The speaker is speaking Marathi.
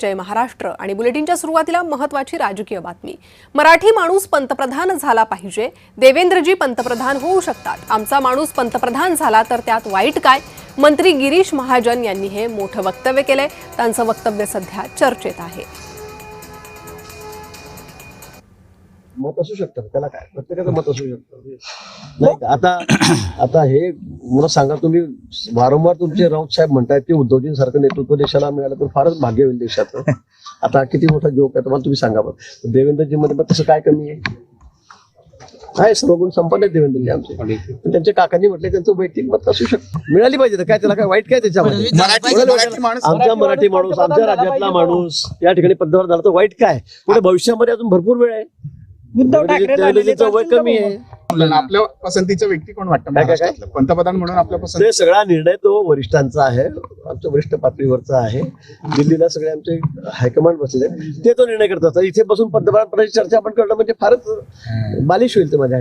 जय महाराष्ट्र आणि बुलेटिनच्या सुरुवातीला महत्त्वाची राजकीय बातमी। मराठी माणूस पंतप्रधान झाला पाहिजे। देवेंद्रजी पंतप्रधान होऊ शकतात। आमचा माणूस पंतप्रधान झाला तर त्यात वाईट काय? मंत्री गिरीश महाजन यांनी हे मोठं वक्तव्य केले। त्यांचं वक्तव्य सध्या चर्चेत आहे। मत असू शकतं, त्याला काय, प्रत्येकाचं मत असू शकतं नाही। आता हे मला सांगा, तुम्ही वारंवार तुमचे राऊत साहेब म्हणतायत की उद्धवजींसारखं नेतृत्व देशाला मिळालं तर फारच भाग्य होईल देशाचं। आता किती मोठा जोक आहे तुम्हाला, तुम्ही सांगा बरं। देवेंद्रजी मध्ये तसं काय कमी आहे सर्व गुण संपन्न आहेत देवेंद्रजी आमचे। पण त्यांच्या काकांनी म्हटले त्यांचं वैयक्तिक मत असू शकतं, मिळाली पाहिजे। काय त्याला काय वाईट काय त्याच्यामध्ये? आमचा मराठी माणूस, आमच्या राज्यातला माणूस या ठिकाणी पंतप्रधान झाला तर वाईट काय? पुढे भविष्यामध्ये अजून भरपूर वेळ आहे। उद्धव ठाकरे वय कमी आहे। आपल्या पसंतीचा व्यक्ती कोण वाटतं महाराष्ट्रातलं पंतप्रधान म्हणून? आपल्या पसंती ते सगळा निर्णय तो वरिष्ठांचा आहे, आमच्या वरिष्ठ पातळीवरचा आहे। दिल्लीला सगळे आमचे हायकमांड बसले, ते तो निर्णय करतात। इथे बसून पंतप्रधान पदाची चर्चा आपण करणं म्हणजे फारच बालिश होईल ते माझ्या